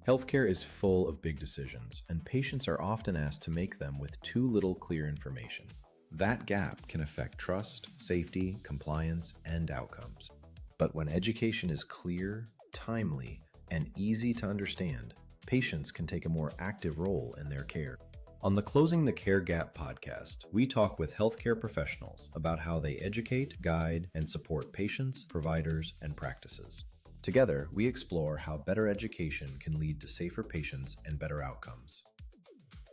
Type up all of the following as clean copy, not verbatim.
Healthcare is full of big decisions, and patients are often asked to make them with too little clear information. That gap can affect trust, safety, compliance, and outcomes. But when education is clear, timely, and easy to understand, patients can take a more active role in their care. On the Closing the Care Gap podcast, we talk with healthcare professionals about how they educate, guide, and support patients, providers, and practices. Together, we explore how better education can lead to safer patients and better outcomes.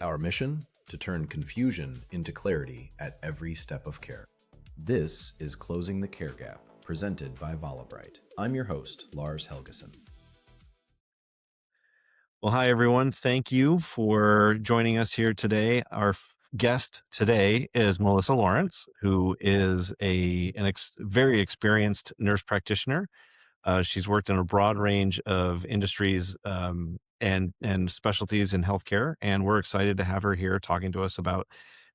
Our mission? To turn confusion into clarity at every step of care. This is Closing the Care Gap, presented by Volabright. I'm your host, Lars Helgeson. Well, hi, everyone. Thank you for joining us here today. Our guest today is Melissa Lawrence, who is a very experienced nurse practitioner. She's worked in a broad range of industries and specialties in healthcare, and we're excited to have her here talking to us about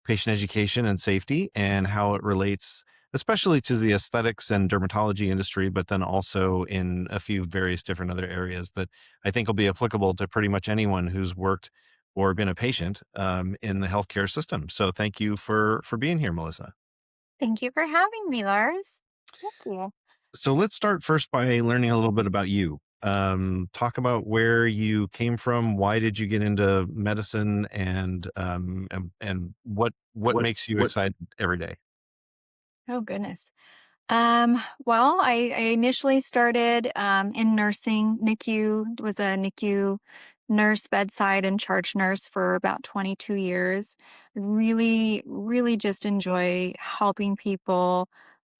patient education and safety and how it relates especially to the aesthetics and dermatology industry, but then also in a few various different other areas that I think will be applicable to pretty much anyone who's worked or been a patient in the healthcare system. So thank you for being here, Melissa. Thank you for having me, Lars. Thank you. So let's start first by learning a little bit about you. Talk about where you came from. Why did you get into medicine, and what makes you excited every day? Oh, goodness. Well, I initially started in nursing. NICU, was a NICU nurse, bedside and charge nurse for about 22 years. Really, really just enjoy helping people,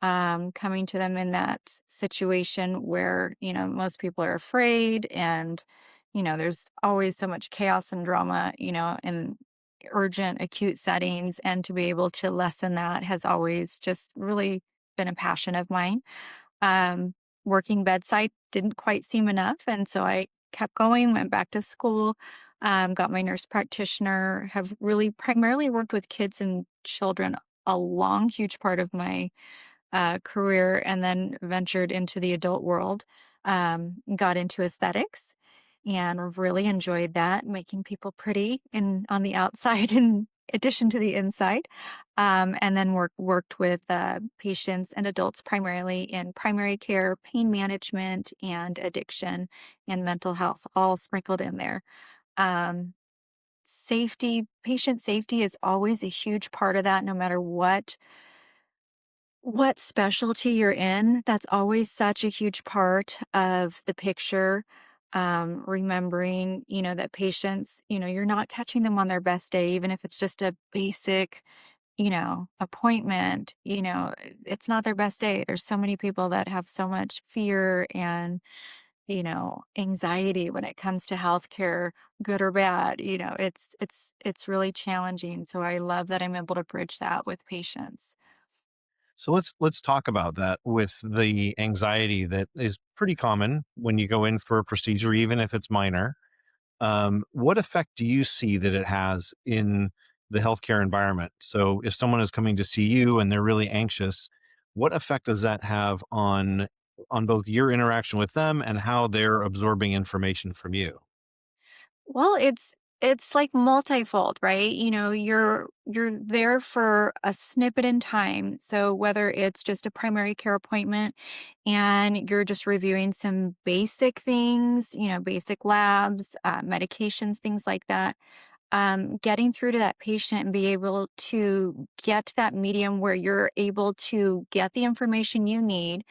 coming to them in that situation where, most people are afraid and, there's always so much chaos and drama, in urgent, acute settings. And to be able to lessen that has always just really been a passion of mine. Um, Working bedside didn't quite seem enough. And so I kept going, went back to school, got my nurse practitioner, have really primarily worked with kids and children a long, huge part of my career, and then ventured into the adult world, got into aesthetics and I've really enjoyed that, making people pretty on the outside in addition to the inside. And then worked with patients and adults primarily in primary care, pain management, and addiction and mental health, all sprinkled in there. Um, Patient safety is always a huge part of that, no matter what specialty you're in. That's always such a huge part of the picture. Remembering, that patients, you're not catching them on their best day, even if it's just a basic, appointment, it's not their best day. There's so many people that have so much fear and, anxiety when it comes to healthcare, good or bad. It's really challenging. So I love that I'm able to bridge that with patients. So let's talk about that with the anxiety that is pretty common when you go in for a procedure, even if it's minor. What effect do you see that it has in the healthcare environment? So if someone is coming to see you and they're really anxious, what effect does that have on both your interaction with them and how they're absorbing information from you? Well, it's like multifold, right? You're there for a snippet in time. So whether it's just a primary care appointment and you're just reviewing some basic things, basic labs, medications, things like that, getting through to that patient and be able to get to that medium where you're able to get the information you need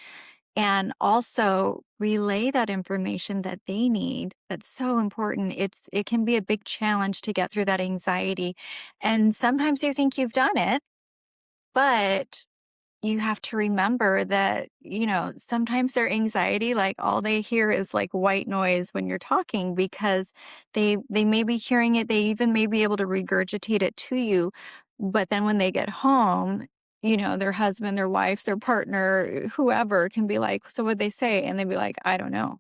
and also relay that information that they need. That's so important. It can be a big challenge to get through that anxiety. And sometimes you think you've done it, but you have to remember that, sometimes their anxiety, like all they hear is like white noise when you're talking, because they may be hearing it. They even may be able to regurgitate it to you. But then when they get home, their husband, their wife, their partner, whoever can be like, so what'd they say? And they'd be like, I don't know,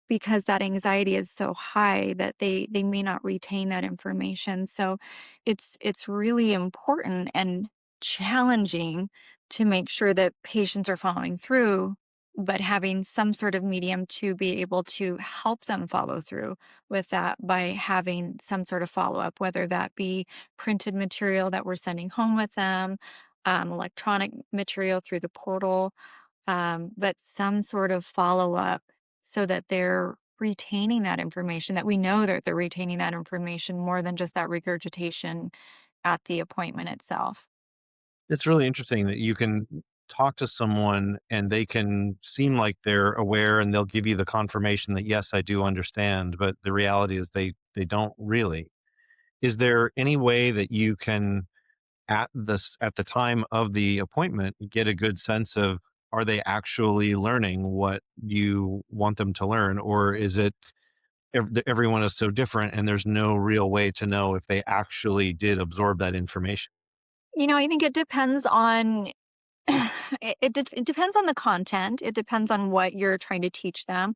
because that anxiety is so high that they may not retain that information. So it's really important and challenging to make sure that patients are following through but having some sort of medium to be able to help them follow through with that by having some sort of follow up, whether that be printed material that we're sending home with them, electronic material through the portal, but some sort of follow up so that they're retaining that information, that we know that they're retaining that information more than just that regurgitation at the appointment itself. It's really interesting that you can talk to someone and they can seem like they're aware and they'll give you the confirmation that, yes, I do understand, but the reality is they don't really. Is there any way that you can at the time of the appointment get a good sense of, are they actually learning what you want them to learn, or is it everyone is so different and there's no real way to know if they actually did absorb that information? I think it depends on it depends on the content. It depends on what you're trying to teach them.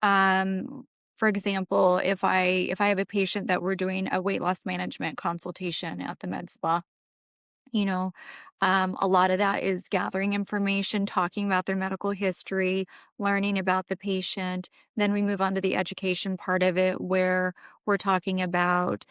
For example, if I have a patient that we're doing a weight loss management consultation at the med spa, you know, a lot of that is gathering information, talking about their medical history, learning about the patient. Then we move on to the education part of it, where we're talking about,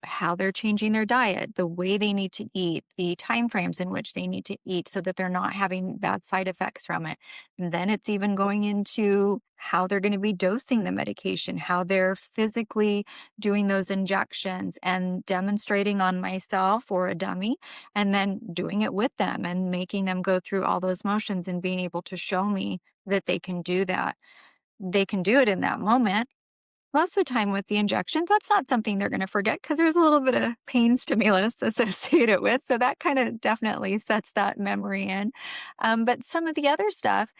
how they're changing their diet, the way they need to eat, the timeframes in which they need to eat so that they're not having bad side effects from it. And then it's even going into how they're going to be dosing the medication, how they're physically doing those injections and demonstrating on myself or a dummy, and then doing it with them and making them go through all those motions and being able to show me that they can do that. They can do it in that moment. Most of the time with the injections, that's not something they're going to forget because there's a little bit of pain stimulus associated with. So that kind of definitely sets that memory in. But some of the other stuff,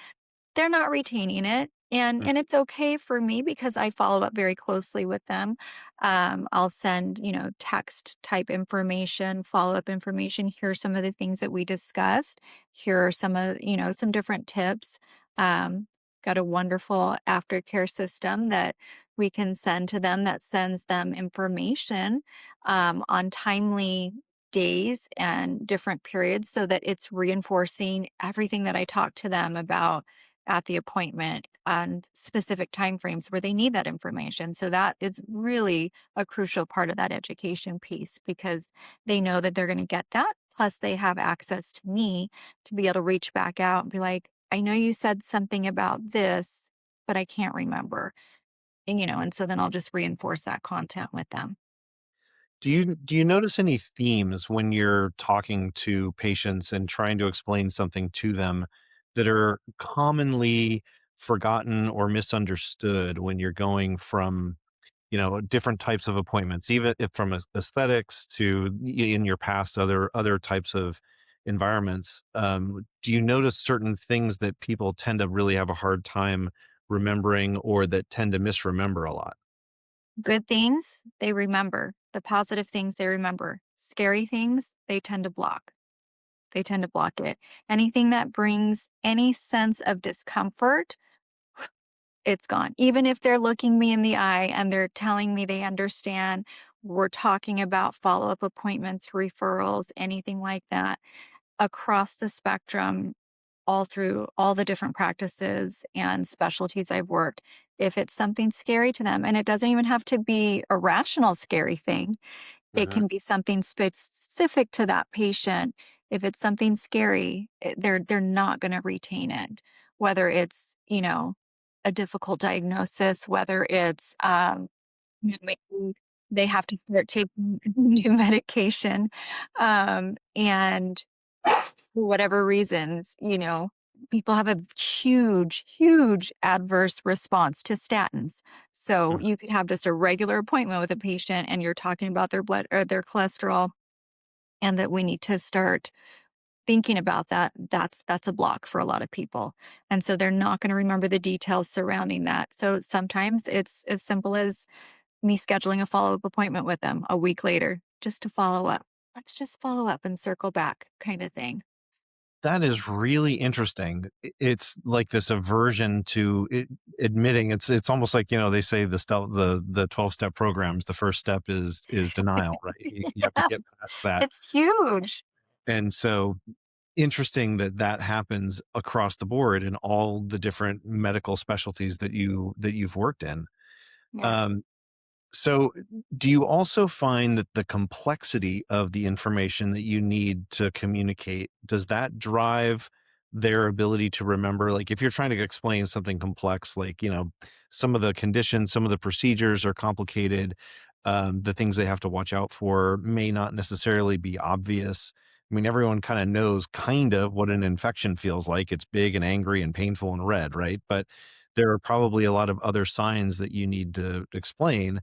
they're not retaining it. And it's okay for me because I follow up very closely with them. I'll send, text type information, follow up information. Here's some of the things that we discussed. Here are some of, some different tips. Um, got a wonderful aftercare system that we can send to them that sends them information on timely days and different periods so that it's reinforcing everything that I talked to them about at the appointment on specific timeframes where they need that information. So that is really a crucial part of that education piece because they know that they're going to get that. Plus, they have access to me to be able to reach back out and be like, I know you said something about this, but I can't remember. And so then I'll just reinforce that content with them. Do you notice any themes when you're talking to patients and trying to explain something to them that are commonly forgotten or misunderstood when you're going from, different types of appointments, even if from aesthetics to in your past other types of environments? Do you notice certain things that people tend to really have a hard time remembering or that tend to misremember a lot? Good things, they remember. The positive things, they remember. Scary things, they tend to block. They tend to block it. Anything that brings any sense of discomfort, it's gone. Even if they're looking me in the eye and they're telling me they understand, we're talking about follow up appointments, referrals, anything like that across the spectrum, all through all the different practices and specialties I've worked. If it's something scary to them, and it doesn't even have to be a rational scary thing, it Uh-huh. can be something specific to that patient. If it's something scary, they're not going to retain it. Whether it's a difficult diagnosis, whether it's maybe they have to start taking new medication, and for whatever reasons, people have a huge, huge adverse response to statins. So Uh-huh. you could have just a regular appointment with a patient and you're talking about their blood or their cholesterol and that we need to start thinking about that. That's a block for a lot of people. And so they're not going to remember the details surrounding that. So sometimes it's as simple as me scheduling a follow-up appointment with them a week later just to follow up. Let's just follow up and circle back kind of thing. That is really interesting. It's like this aversion to admitting it's almost like, they say the 12-step programs, the first step is denial, right? You have to Yeah, get past that. it's huge. And so interesting that that happens across the board in all the different medical specialties that you've worked in. Yeah. Um, So, do you also find that the complexity of the information that you need to communicate, does that drive their ability to remember? Like, if you're trying to explain something complex, like, some of the conditions, some of the procedures are complicated, the things they have to watch out for may not necessarily be obvious. I mean, everyone kind of knows kind of what an infection feels like. It's big and angry and painful and red, right? But there are probably a lot of other signs that you need to explain.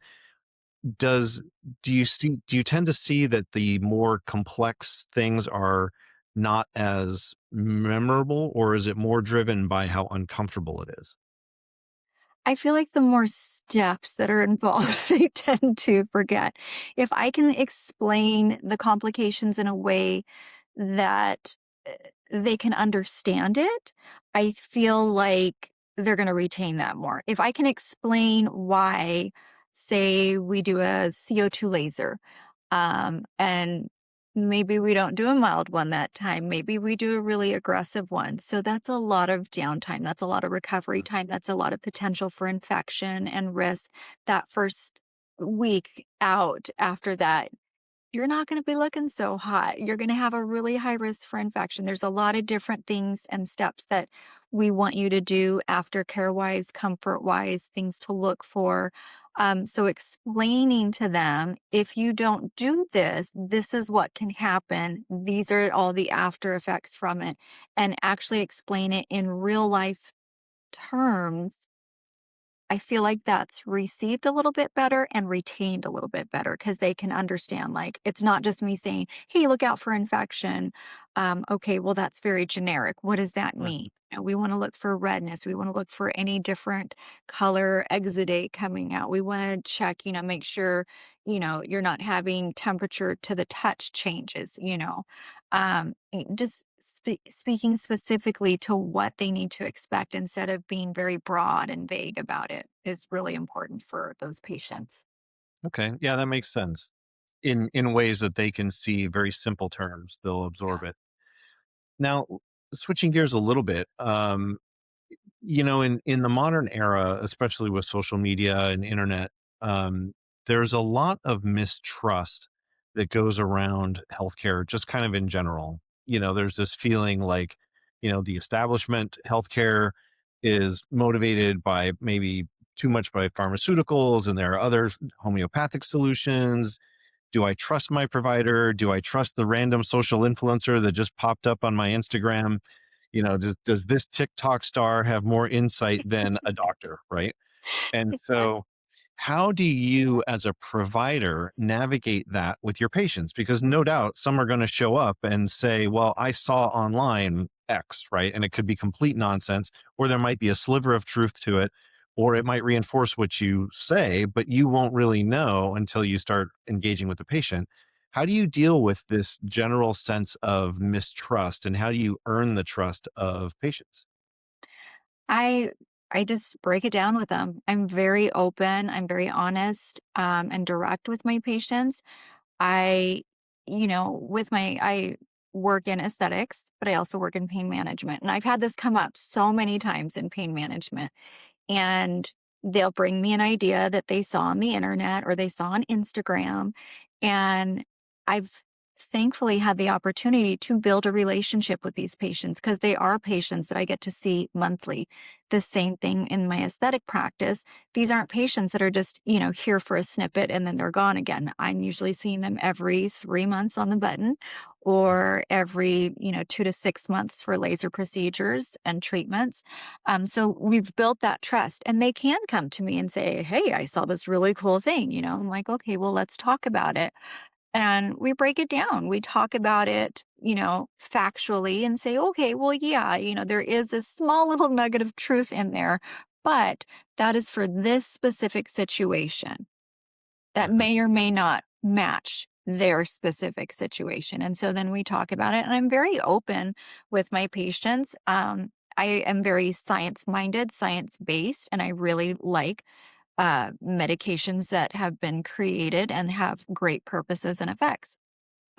Does do you tend to see that the more complex things are not as memorable, or is it more driven by how uncomfortable it is? I feel like the more steps that are involved, they tend to forget. If I can explain the complications in a way that they can understand it, I feel like they're going to retain that more. If I can explain why, say, we do a CO2 laser, and maybe we don't do a mild one that time. Maybe we do a really aggressive one. So that's a lot of downtime. That's a lot of recovery time. That's a lot of potential for infection and risk that first week out after that you're not going to be looking so hot. You're going to have a really high risk for infection. There's a lot of different things and steps that we want you to do aftercare wise, comfort wise, things to look for. So explaining to them, if you don't do this, this is what can happen. These are all the after effects from it, and actually explain it in real life terms. I feel like that's received a little bit better and retained a little bit better because they can understand, like, it's not just me saying, "Hey, look out for infection." Okay, well, that's very generic. What does that Right. mean? We want to look for redness. We want to look for any different color exudate coming out. We want to check, make sure, you're not having temperature to the touch changes. Just speaking specifically to what they need to expect instead of being very broad and vague about it is really important for those patients. Okay. Yeah, that makes sense. In ways that they can see very simple terms, they'll absorb Yeah. it. Now, switching gears a little bit, in the modern era, especially with social media and internet, there's a lot of mistrust that goes around healthcare, just kind of in general. There's this feeling like, the establishment healthcare is motivated by maybe too much by pharmaceuticals, and there are other homeopathic solutions. Do I trust my provider? Do I trust the random social influencer that just popped up on my Instagram? Does this TikTok star have more insight than a doctor, right? And Yeah. so, how do you, as a provider, navigate that with your patients? Because no doubt some are going to show up and say, well, I saw online X, right? And it could be complete nonsense, or there might be a sliver of truth to it, or it might reinforce what you say, but you won't really know until you start engaging with the patient. How do you deal with this general sense of mistrust, and how do you earn the trust of patients? I I just break it down with them. I'm very open, I'm very honest, and direct with my patients. I, I work in aesthetics, but I also work in pain management. And I've had this come up so many times in pain management. And they'll bring me an idea that they saw on the internet or they saw on Instagram. And I've thankfully had the opportunity to build a relationship with these patients because they are patients that I get to see monthly. The same thing in my aesthetic practice. These aren't patients that are just, here for a snippet and then they're gone again. I'm usually seeing them every 3 months on the button or every, 2 to 6 months for laser procedures and treatments. So we've built that trust and they can come to me and say, "Hey, I saw this really cool thing." I'm like, "Okay, well, let's talk about it." And we break it down. We talk about it, factually and say, "Okay, well, yeah, there is a small little nugget of truth in there, but that is for this specific situation that Mhm. may or may not match their specific situation." And so then we talk about it. And I'm very open with my patients. I am very science minded, science based, and I really like medications that have been created and have great purposes and effects.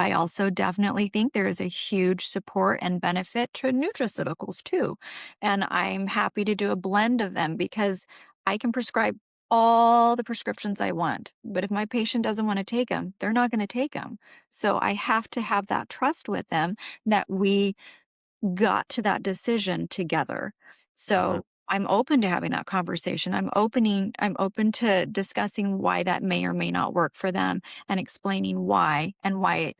I also definitely think there is a huge support and benefit to nutraceuticals too. And I'm happy to do a blend of them because I can prescribe all the prescriptions I want. But if my patient doesn't want to take them, they're not going to take them. So I have to have that trust with them that we got to that decision together. Mhm. So I'm open to having that conversation. I'm open to discussing why that may or may not work for them and explaining why and why it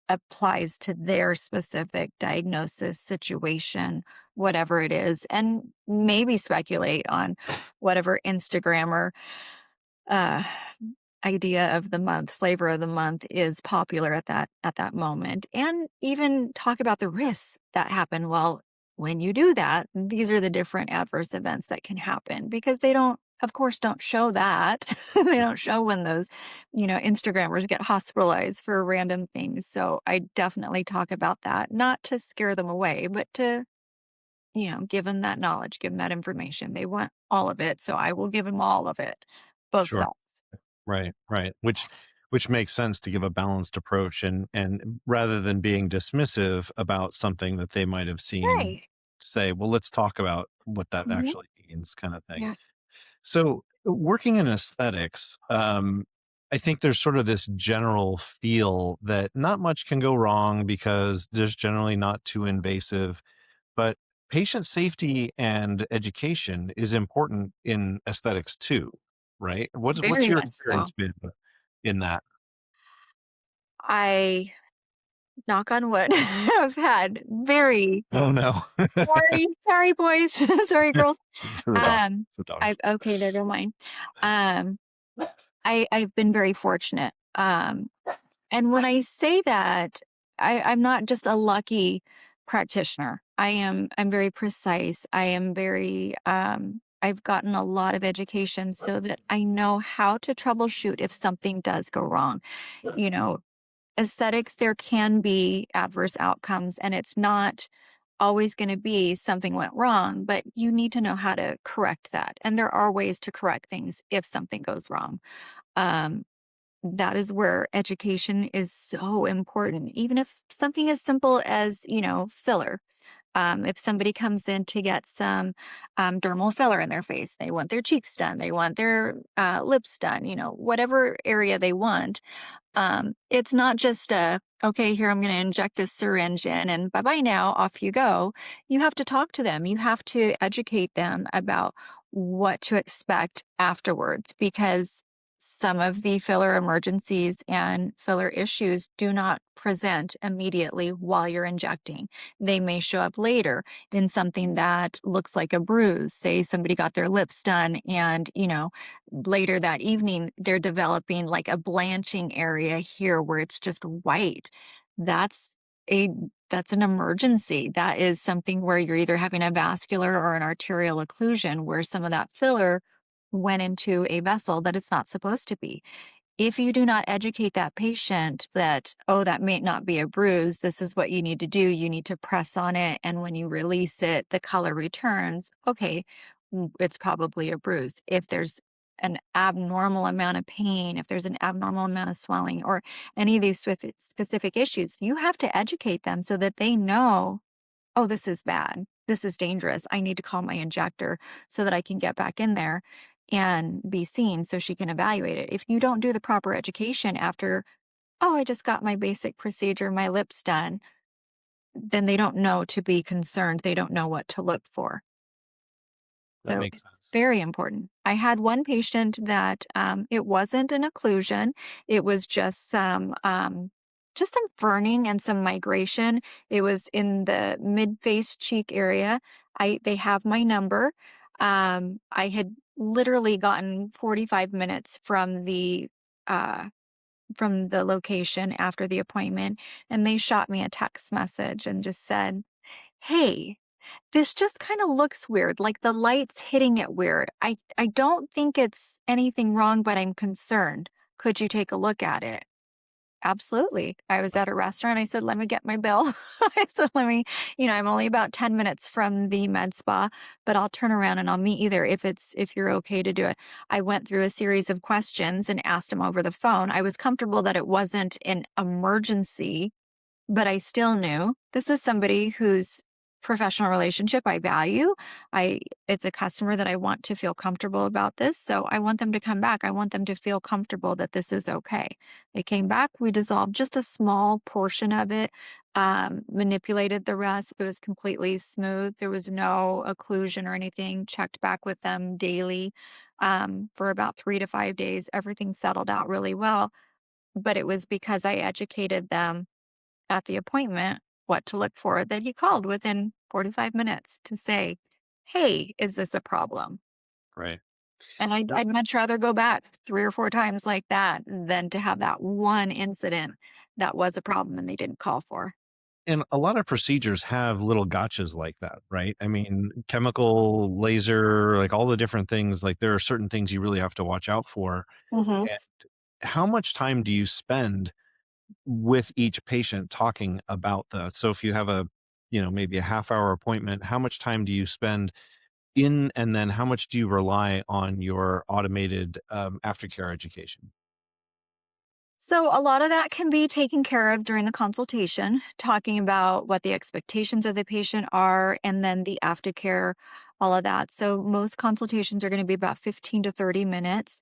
applies to their specific diagnosis, situation, whatever it is, and maybe speculate on whatever Instagrammer uh, idea of the month, flavor of the month is popular at that moment, and even talk about the risks that happen. Well, when you do that, these are the different adverse events that can happen because they don't, of course, don't show that. They don't show when those, Instagrammers get hospitalized for random things. So I definitely talk about that, not to scare them away, but to give them that knowledge, give them that information. They want all of it, so I will give them all of it, both Sure. sides. Right, right. Which makes sense to give a balanced approach, and rather than being dismissive about something that they might have seen, Right. say, well, let's talk about what that Mhm. actually means, kind of thing. Yeah. So working in aesthetics, I think there's sort of this general feel that not much can go wrong because there's generally not too invasive, but patient safety and education is important in aesthetics too, right? What's Very your much experience so. been in that? I, knock on wood, have had very Oh no. sorry, boys, sorry, girls. The dog. Um, The I dogs. okay, there go mine. Um, I've been very fortunate. And when I say that, I'm not just a lucky practitioner. I'm very precise. I am very I've gotten a lot of education so that I know how to troubleshoot if something does go wrong. You know, aesthetics, there can be adverse outcomes, and it's not always going to be something went wrong, but you need to know how to correct that. And there are ways to correct things if something goes wrong. Um, that is where education is so important. Even if something as simple as, filler. If somebody comes in to get some dermal filler in their face, they want their cheeks done, they want their lips done, whatever area they want, it's not just okay, here, I'm going to inject this syringe in and bye bye now, off you go. You have to talk to them. You have to educate them about what to expect afterwards because some of the filler emergencies and filler issues do not present immediately while you're injecting. They may show up later in something that looks like a bruise. Say somebody got their lips done and, later that evening, they're developing like a blanching area here where it's just white. That's a that's an emergency. That is something where you're either having a vascular or an arterial occlusion where some of that filler went into a vessel that it's not supposed to be. If you do not educate that patient that, oh, that may not be a bruise, this is what you need to do. You need to press on it. And when you release it, the color returns. Okay, it's probably a bruise. If there's an abnormal amount of pain, if there's an abnormal amount of swelling, or any of these specific issues, you have to educate them so that they know, oh, this is bad. This is dangerous. I need to call my injector so that I can get back in there and be seen so she can evaluate it. If you don't do the proper education after, oh, I just got my basic procedure, my lips done, then they don't know to be concerned. They don't know what to look for. That So makes it's sense. very important. I had one patient that it wasn't an occlusion; it was just some burning and some migration. It was in the mid face cheek area. They have my number. I had literally gotten 45 minutes uh, from the location after the appointment, and they shot me a text message and just said, "Hey, this just kind of looks weird, like the light's hitting it weird. I don't think it's anything wrong, but I'm concerned. Could you take a look at it?" Absolutely. I was at a restaurant. I said, let me get my bill. I said, let me, I'm only about 10 minutes from the med spa, but I'll turn around and I'll meet you there if you're okay to do it. I went through a series of questions and asked him over the phone. I was comfortable that it wasn't an emergency, but I still knew this is somebody whose professional relationship I value. It's a customer that I want to feel comfortable about this. So I want them to come back. I want them to feel comfortable that this is okay. They came back. We dissolved just a small portion of it, manipulated the rest. It was completely smooth. There was no occlusion or anything. Checked back with them daily for about 3 to 5 days. Everything settled out really well. But it was because I educated them at the appointment what to look for that he called within 45 minutes to say, "Hey, is this a problem?" Right. And I'd much rather go back 3 or 4 times like that than to have that one incident that was a problem and they didn't call for. And a lot of procedures have little gotchas like that, right? I mean, chemical, laser, like all the different things, like there are certain things you really have to watch out for. Mhm. And how much time do you spend with each patient talking about that? So if you have maybe a half hour appointment, how much time do you spend in, and then how much do you rely on your automated aftercare education? So, a lot of that can be taken care of during the consultation, talking about what the expectations of the patient are, and then the aftercare, all of that. So, most consultations are going to be about 15 to 30 minutes.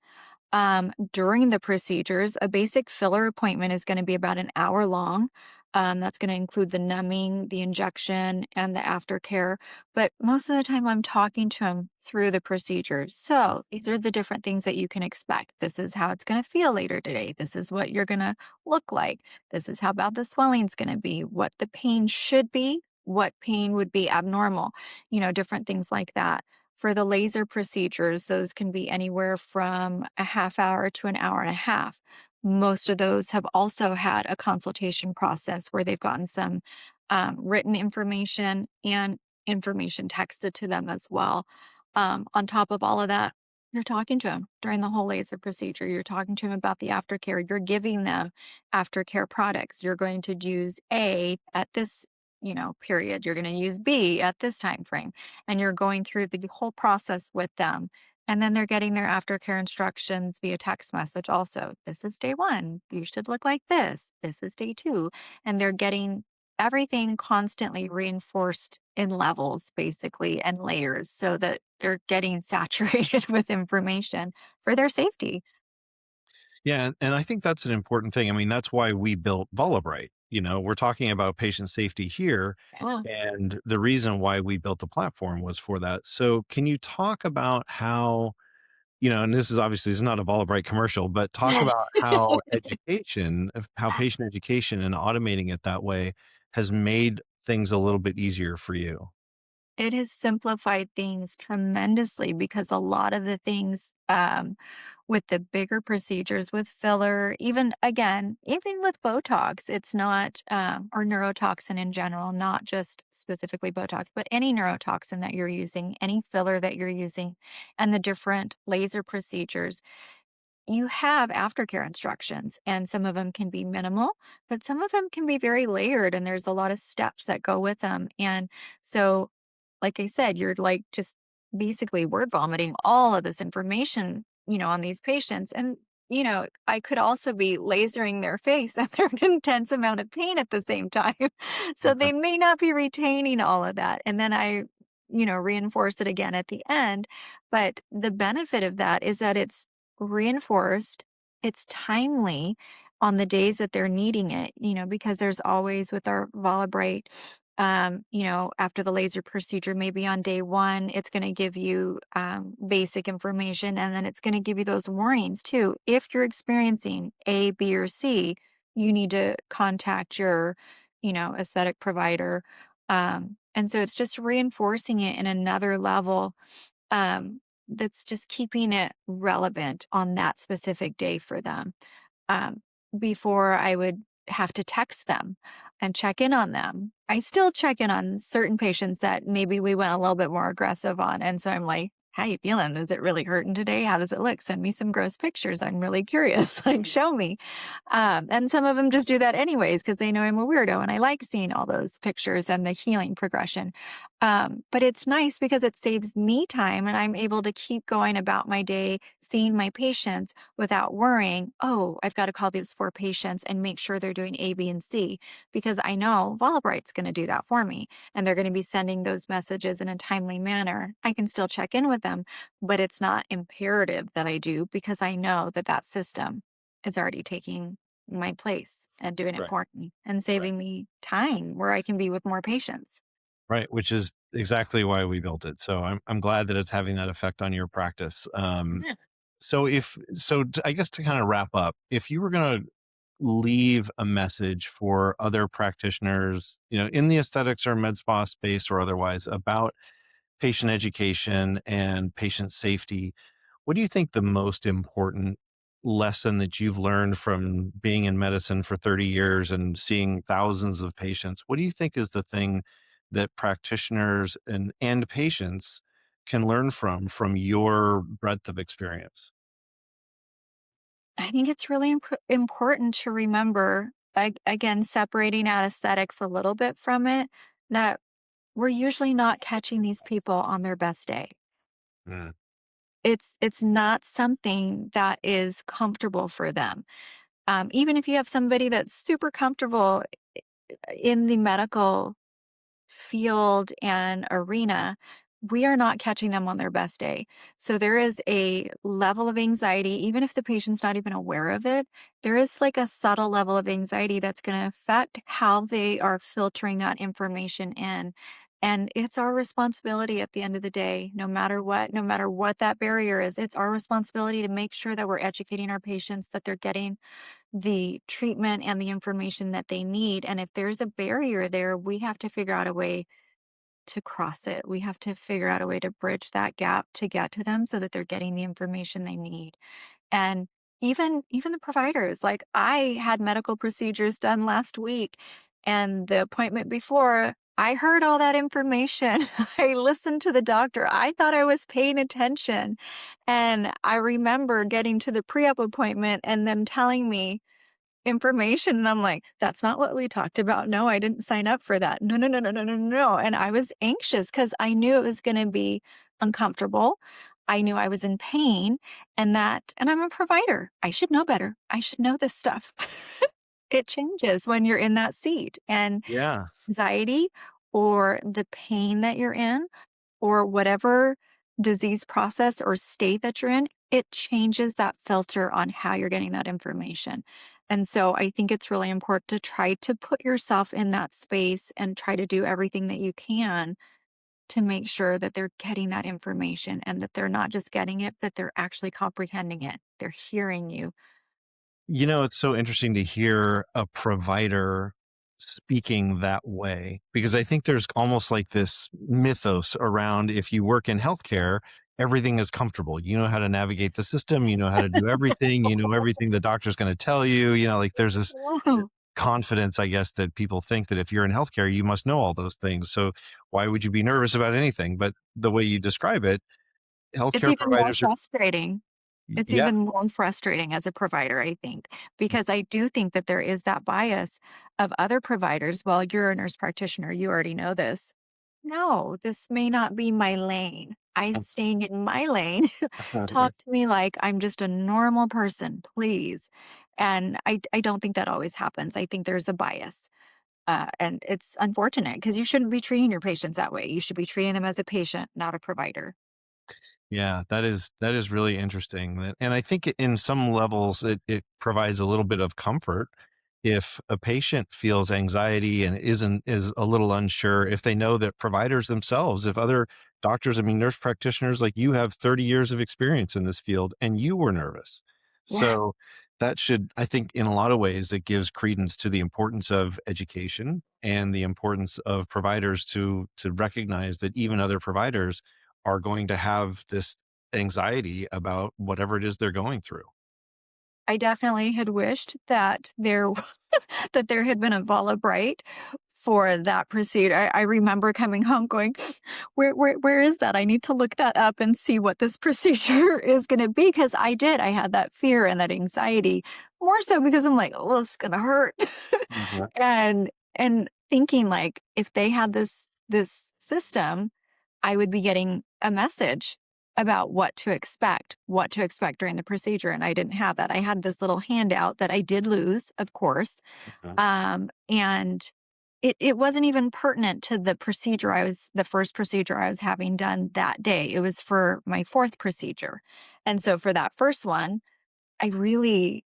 During the procedures, a basic filler appointment is going to be about an hour long. That's going to include the numbing, the injection, and the aftercare. But most of the time, I'm talking to them through the procedure. So these are the different things that you can expect. This is how it's going to feel later today. This is what you're going to look like. This is how bad the swelling's going to be, what the pain should be, what pain would be abnormal, different things like that. For the laser procedures, those can be anywhere from a half hour to an hour and a half. Most of those have also had a consultation process where they've gotten some written information and information texted to them as well. On top of all of that, you're talking to them during the whole laser procedure. You're talking to them about the aftercare. You're giving them aftercare products. You're going to use A at this, period. You're going to use B at this time frame, and you're going through the whole process with them. And then they're getting their aftercare instructions via text message also. This is day one. You should look like this. This is day two. And they're getting everything constantly reinforced in levels, basically, and layers so that they're getting saturated with information for their safety. Yeah, and I think that's an important thing. I mean, that's why we built Volabright. We're talking about patient safety here, Yeah. and the reason why we built the platform was for that. So, can you talk about how, and this is not a Volabright commercial, but talk about how how patient education and automating it that way has made things a little bit easier for you? It has simplified things tremendously because a lot of the things with the bigger procedures, with filler, even with Botox, it's not, or neurotoxin in general, not just specifically Botox, but any neurotoxin that you're using, any filler that you're using, and the different laser procedures. You have aftercare instructions, and some of them can be minimal, but some of them can be very layered, and there's a lot of steps that go with them. And so, like I said, you're like just basically word vomiting all of this information, on these patients. And, I could also be lasering their face and they're in intense amount of pain at the same time. So Uh-huh. they may not be retaining all of that. And then I, reinforce it again at the end. But the benefit of that is that it's reinforced, it's timely on the days that they're needing it, because there's always with our Volabright, after the laser procedure, maybe on day one, it's going to give you basic information and then it's going to give you those warnings too. If you're experiencing A, B, or C, you need to contact your, aesthetic provider. And so it's just reinforcing it in another level that's just keeping it relevant on that specific day for them. Um, Before I would have to text them and check in on them. I still check in on certain patients that maybe we went a little bit more aggressive on. And so I'm like how you feeling? Is it really hurting today? How does it look? Send me some gross pictures. I'm really curious. Like, show me. And some of them just do that anyways because they know I'm a weirdo and I like seeing all those pictures and the healing progression. But it's nice because it saves me time and I'm able to keep going about my day, seeing my patients without worrying, oh, I've got to call these 4 patients and make sure they're doing A, B, and C because I know Volibreit's going to do that for me and they're going to be sending those messages in a timely manner. I can still check in with them, but it's not imperative that I do because I know that that system is already taking my place and doing it Right. for me and Right. saving me time where I can be with more patients. Right, which is exactly why we built it. So I'm glad that it's having that effect on your practice. Yeah. I guess to kind of wrap up, if you were going to leave a message for other practitioners, in the aesthetics or med spa space or otherwise about patient education and patient safety, what do you think the most important lesson that you've learned from being in medicine for 30 years and seeing thousands of patients? What do you think is the thing that practitioners and patients can learn from your breadth of experience? I think it's really important to remember, again, separating out aesthetics a little bit from it, that we're usually not catching these people on their best day. Mm, It's not something that is comfortable for them. Even if you have somebody that's super comfortable in the medical field and arena, we are not catching them on their best day. So there is a level of anxiety, even if the patient's not even aware of it, there is like a subtle level of anxiety that's going to affect how they are filtering that information in. And it's our responsibility at the end of the day, no matter what that barrier is, it's our responsibility to make sure that we're educating our patients that they're getting the treatment and the information that they need. And if there's a barrier there, we have to figure out a way to cross it. We have to figure out a way to bridge that gap to get to them so that they're getting the information they need. And even the providers, like I had medical procedures done last week and the appointment before, I heard all that information. I listened to the doctor. I thought I was paying attention. And I remember getting to the pre-op appointment and them telling me information, and I'm like, "That's not what we talked about. No, I didn't sign up for that. No, no, no, no, no, no, no." And I was anxious because I knew it was gonna be uncomfortable. I knew I was in pain and I'm a provider. I should know better. I should know this stuff. It changes when you're in that seat, and yeah. anxiety or the pain that you're in or whatever disease process or state that you're in, it changes that filter on how you're getting that information. And so I think it's really important to try to put yourself in that space and try to do everything that you can to make sure that they're getting that information and that they're not just getting it, that they're actually comprehending it. They're hearing you. It's so interesting to hear a provider speaking that way because I think there's almost like this mythos around if you work in healthcare, everything is comfortable. You know how to navigate the system, you know how to do everything, you know everything the doctor's going to tell you, like there's this Wow. confidence, I guess, that people think that if you're in healthcare, you must know all those things. So why would you be nervous about anything? But the way you describe it, It's healthcare even more providers are, frustrating. It's yeah, even more frustrating as a provider, I think, because I do think that there is that bias of other providers. Well, you're a nurse practitioner, you already know this. No, this may not be my lane. I'm staying in my lane. Talk to me like I'm just a normal person, please. And I don't think that always happens. I think there's a bias. And it's unfortunate because you shouldn't be treating your patients that way. You should be treating them as a patient, not a provider. Yeah, that is really interesting. And I think in some levels it provides a little bit of comfort if a patient feels anxiety and is a little unsure, if they know that providers themselves, if other doctors, I mean nurse practitioners like you have 30 years of experience in this field and you were nervous. Yeah. So that should, I think in a lot of ways it gives credence to the importance of education and the importance of providers to recognize that even other providers are going to have this anxiety about whatever it is they're going through. I definitely had wished that there that there had been a Vala Bright for that procedure. I remember coming home going, where is that? I need to look that up and see what this procedure is going to be. Because I had that fear and that anxiety, more so because I'm like, oh, it's going to hurt. Mhm. and thinking like, if they had this system, I would be getting a message about what to expect during the procedure. And I didn't have that. I had this little handout that I did lose, of course. Mhm. And it wasn't even pertinent to the first procedure I was having done that day. It was for my fourth procedure. And so for that first one, I really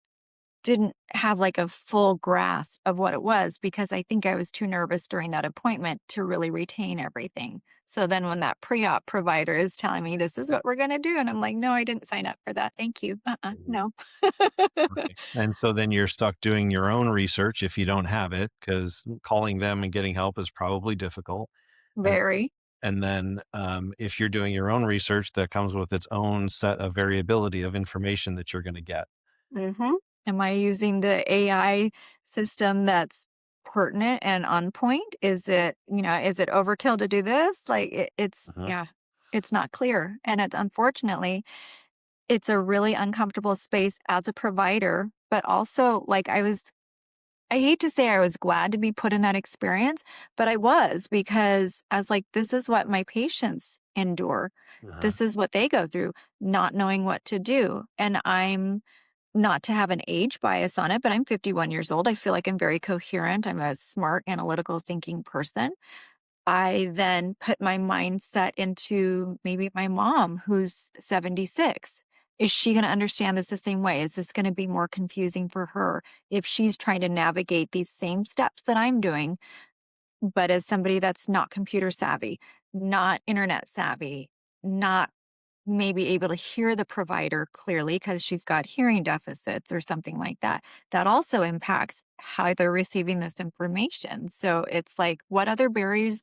didn't have like a full grasp of what it was because I think I was too nervous during that appointment to really retain everything. So then when that pre-op provider is telling me this is what we're going to do, and I'm like, no, I didn't sign up for that. Thank you. Mhm. No. Right. And so then you're stuck doing your own research if you don't have it, because calling them and getting help is probably difficult. And Very. and then if you're doing your own research, that comes with its own set of variability of information that you're going to get. Mhm. Am I using the AI system that's pertinent and on point? Is it overkill to do this? Like Mhm. yeah, it's not clear. And it's a really uncomfortable space as a provider, but also like I hate to say I was glad to be put in that experience, but I was because I was like, this is what my patients endure. Uh-huh. This is what they go through, not knowing what to do. And I'm not to have an age bias on it, but I'm 51 years old. I feel like I'm very coherent. I'm a smart, analytical thinking person. I then put my mindset into maybe my mom, who's 76. Is she going to understand this the same way? Is this going to be more confusing for her if she's trying to navigate these same steps that I'm doing, but as somebody that's not computer savvy, not internet savvy, not maybe able to hear the provider clearly because she's got hearing deficits or something like that. That also impacts how they're receiving this information. So it's like, what other barriers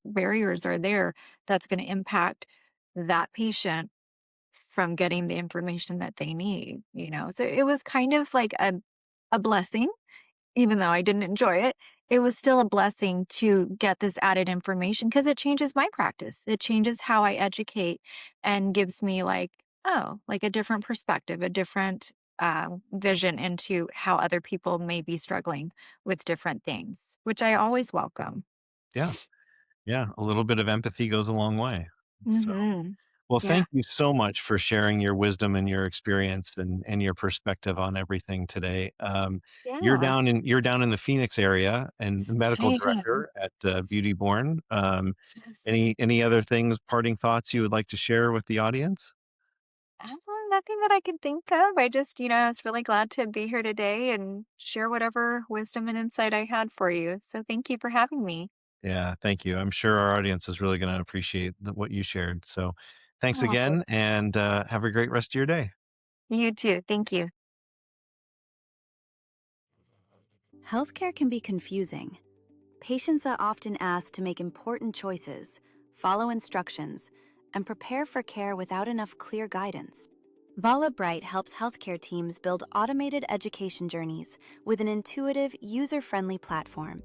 are there that's going to impact that patient from getting the information that they need? So it was kind of like a blessing even though I didn't enjoy it, it was still a blessing to get this added information because it changes my practice. It changes how I educate and gives me like, oh, like a different perspective, a different vision into how other people may be struggling with different things, which I always welcome. Yeah. Yeah. A little bit of empathy goes a long way. So, Hmm. well, Yeah. thank you so much for sharing your wisdom and your experience and your perspective on everything today. Yeah. You're down in the Phoenix area and the medical I am. director at Beauty Born. Yes. Any other things, parting thoughts you would like to share with the audience? Nothing that I can think of. I was really glad to be here today and share whatever wisdom and insight I had for you. So thank you for having me. Yeah, thank you. I'm sure our audience is really going to appreciate what you shared. So, thanks Oh, again, and have a great rest of your day. you too. Thank you. Healthcare can be confusing. Patients are often asked to make important choices, follow instructions, and prepare for care without enough clear guidance. Vala Bright helps healthcare teams build automated education journeys with an intuitive, user-friendly platform.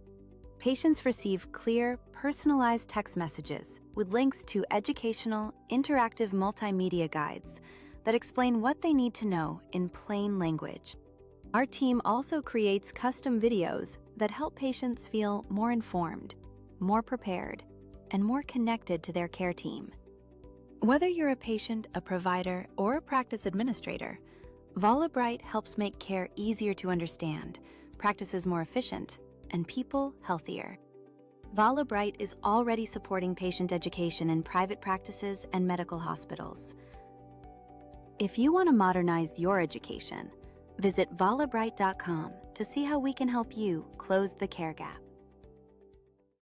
Patients receive clear, personalized text messages with links to educational, interactive multimedia guides that explain what they need to know in plain language. Our team also creates custom videos that help patients feel more informed, more prepared, and more connected to their care team. Whether you're a patient, a provider, or a practice administrator, Vala Bright helps make care easier to understand, practices more efficient, and people healthier. Vala Bright is already supporting patient education in private practices and medical hospitals. If you want to modernize your education, visit valabright.com to see how we can help you close the care gap.